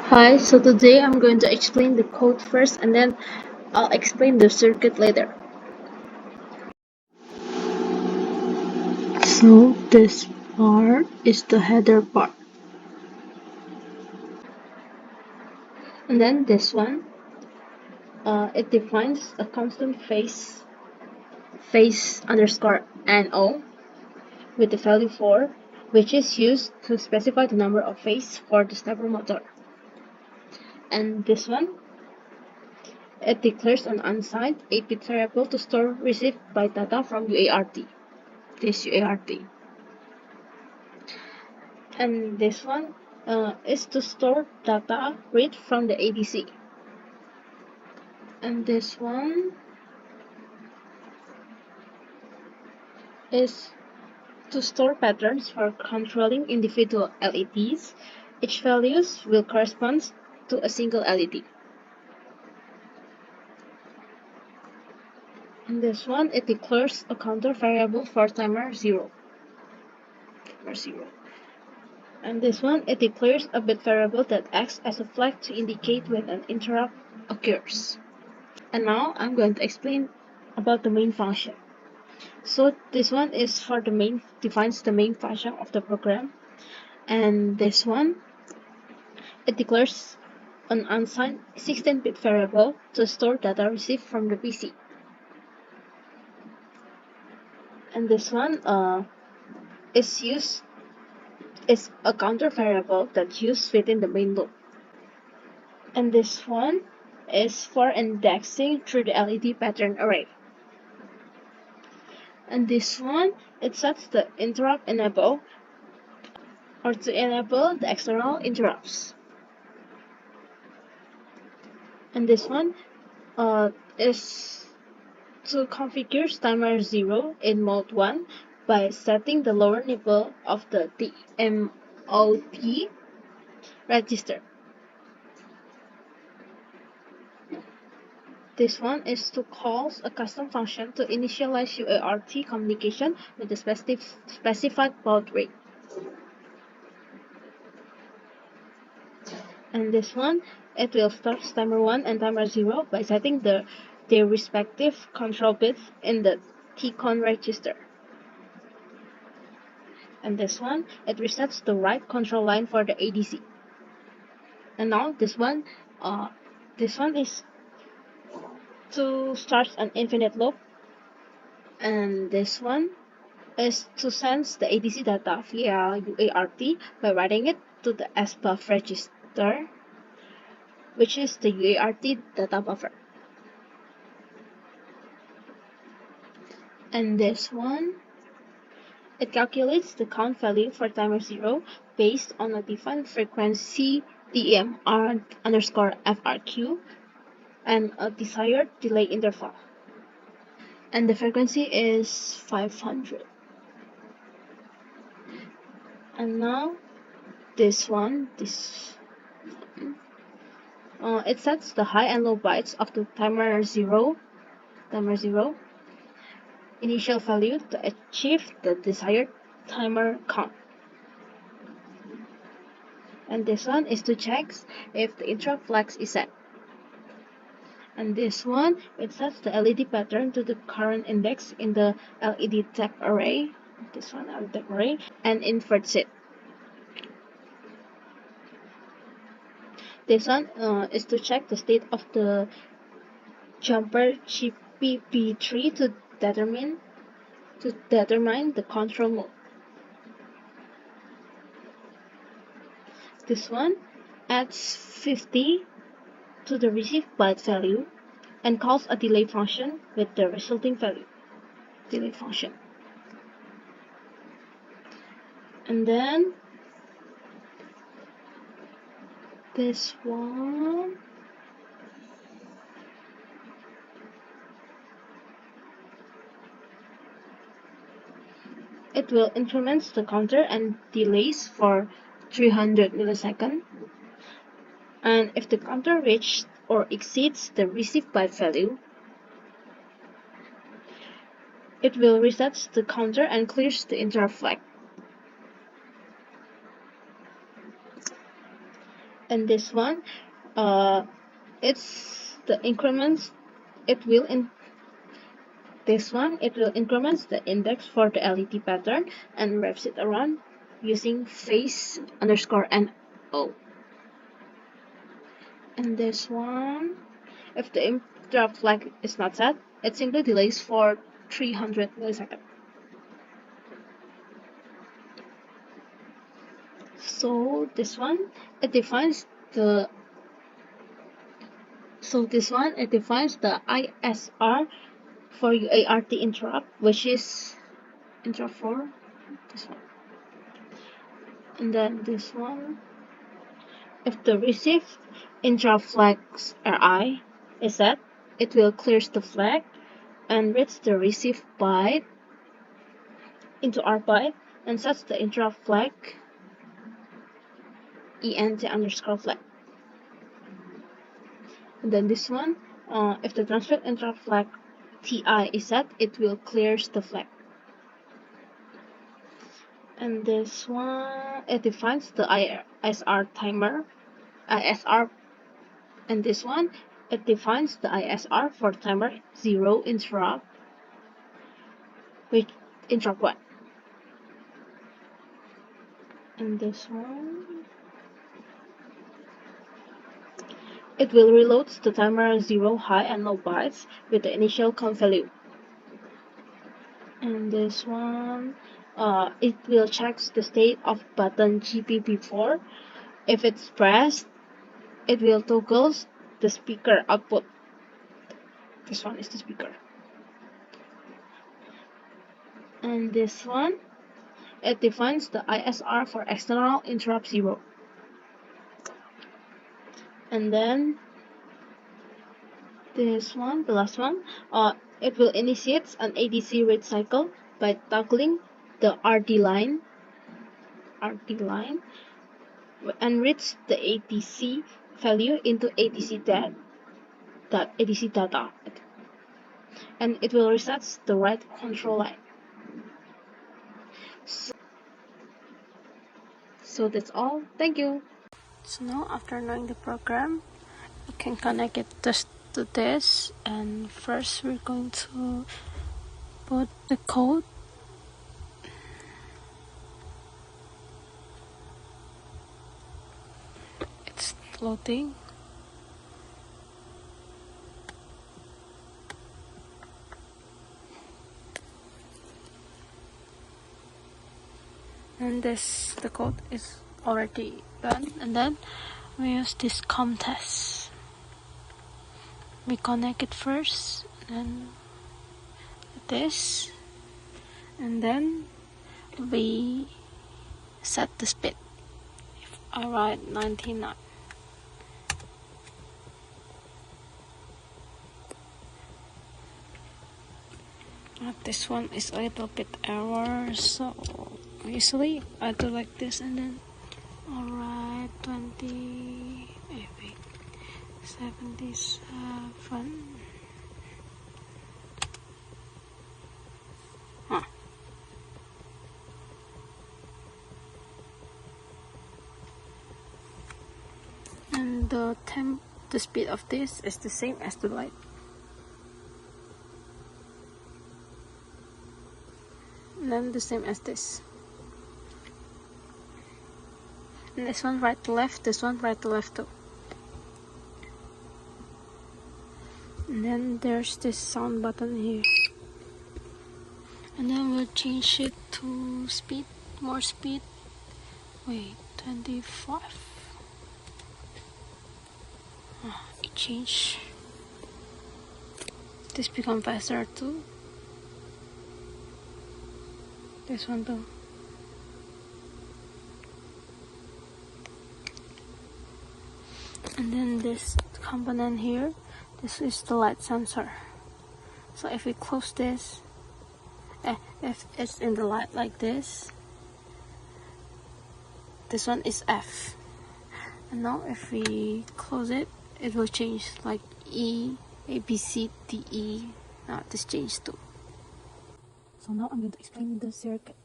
Hi, so today I'm going to explain the code first and then I'll explain the circuit later. So this part is the header part. And then this one, it defines a constant phase underscore NO with the value 4, which is used to specify the number of phases for the stepper motor. And this one, it declares an unsigned 8-bit variable to store received by data from UART. This UART. And this one is to store data read from the ADC. And this one is to store patterns for controlling individual LEDs. Each values will correspond to a single LED. And this one, it declares a counter variable for timer 0. And this one, it declares a bit variable that acts as a flag to indicate when an interrupt occurs. And now I'm going to explain about the main function. So this one is for the main, defines the main function of the program. And this one, it declares an unsigned 16-bit variable to store data received from the PC. And this one is a counter variable that's used within the main loop. And this one is for indexing through the LED pattern array. And this one, it sets the interrupt enable or to enable the external interrupts. And this one is to configure timer 0 in mode 1 by setting the lower nipple of the DMOT register. This one is to call a custom function to initialize UART communication with the specified baud rate. And this one, it will start timer 1 and timer 0 by setting their respective control bits in the TCON register. And this one, it resets the right control line for the ADC. And now this one is to start an infinite loop. And this one is to sense the ADC data via UART by writing it to the SBUF register, which is the UART data buffer. And this one, it calculates the count value for timer 0 based on a defined frequency DMR_FRQ and a desired delay interval. And the frequency is 500. And now this one, it sets the high and low bytes of the timer 0 initial value to achieve the desired timer count. And this one is to check if the interrupt flag is set. And this one, it sets the LED pattern to the current index in the LED tag array, and inverts it. This one is to check the state of the jumper GPP3 to determine the control mode. This one adds 50 to the received byte value and calls a delay function with the resulting value. Delay function. And then this one it will increment the counter and delays for 300 milliseconds. And if the counter reaches or exceeds the received byte value, it will reset the counter and clears the interrupt flag. And this one, it's the increments. It will increments the index for the LED pattern and wraps it around using phase underscore NO. And this one, if the interrupt flag is not set, it simply delays for 300 milliseconds. So this one, it defines the ISR for UART interrupt, which is interrupt for this one. And then this one, if the received interrupt flags RI is set, it will clear the flag and reads the received byte into R byte and sets the interrupt flag ENT underscore flag. And then this one, if the transmit interrupt flag TI is set, it will clear the flag. And this one, it defines the ISR timer, ISR, and this one, it defines the ISR for timer 0 interrupt, which interrupt 1. And this one, it will reload the timer 0 high and low bytes with the initial count value. And this one, it will check the state of button GPP4. If it's pressed, it will toggle the speaker output. This one is the speaker. And this one, it defines the ISR for external interrupt 0. And then this one, the last one, it will initiate an ADC read cycle by toggling the RD line and reads the ADC value into ADC data, and it will reset the right control line. So that's all. Thank you. So now, after knowing the program, you can connect it just to this, and first we're going to put the code. It's loading. And the code is already done, and then we use this COM test. We connect it first, then this, and then we set the speed. If I write 99, this one is a little bit error, so usually I do like this, and then alright, 77. And the speed of this is the same as the light. And then the same as this. And this one right to left, this one right to left too. And then there's this sound button here. And then we'll change it to speed, more speed. Wait, 25. It changed. This become faster too. This one too. And then this component here, this is the light sensor. So if we close this, if it's in the light like this one is F. And now if we close it, it will change like E, A, B, C, D, E. Now this changed too. So now I'm going to explain the circuit.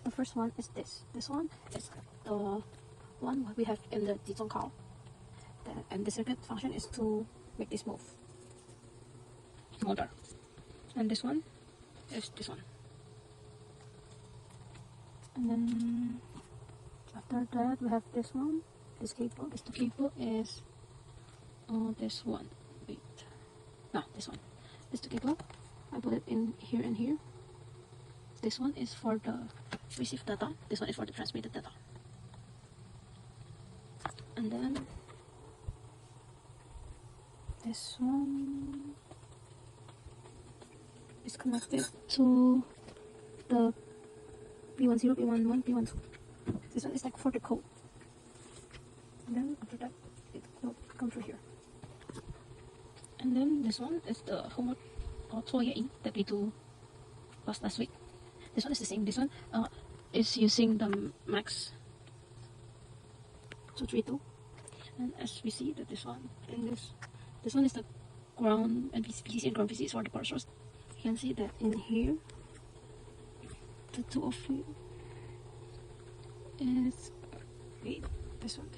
The first one is this. This one is the one we have in the Zitong car. And the circuit function is to make this move motor. And this one is this one. And then after that we have this one, this cable. This cable is this one. Wait, no, this one. This the cable. I put it in here and here. This one is for the received data. This one is for the transmitted data. And then this one is connected to the P10, P11, P12. This one is like for the code. And then after that, it will come through here. And then this one is the homework or toy that we do last week. This one is the same. This one is using the Max 232. And as we see that this one and this one is the ground and PC and ground PC is for the power source. You can see that in here the two of you is this one,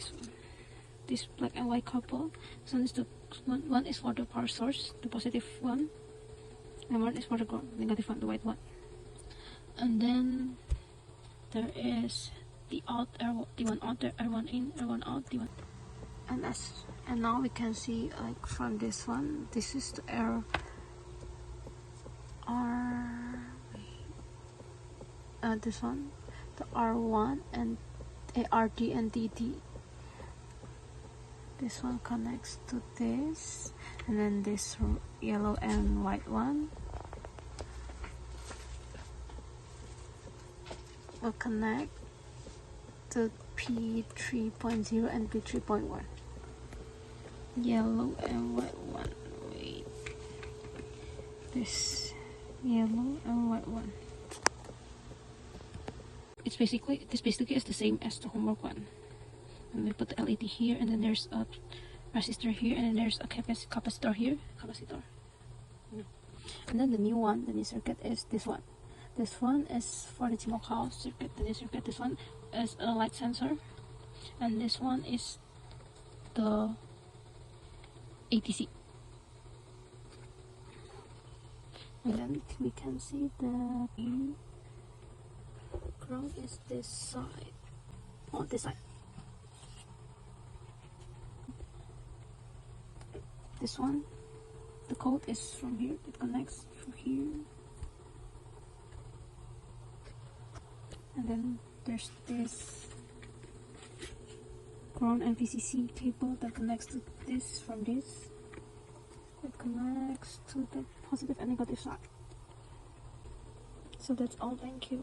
this black and white couple. This one is the one is for the power source, the positive one, and one is for the ground, negative one, the white one. And then there is the out D1 out, R1 in, R1 out, D1. And now we can see, like, from this one, this is the this one, the R1 and ARD and DD. This one connects to this, and then this yellow and white one will connect to P3.0 and P3.1. Yellow and white one. Wait. This yellow and white one. This basically is the same as the homework one. And we put the LED here, and then there's a resistor here, and then there's a capacitor here. And then the new one, the new circuit is this one. This one is for the Timokal circuit, the new circuit. This one is a light sensor, and this one is the ATC. And then we can see the ground is this side. Oh, this side. This one, the code is from here. It connects from here. And then there's this ground and VCC cable that connects to this from this. It connects to the positive and negative side. So that's all. Thank you.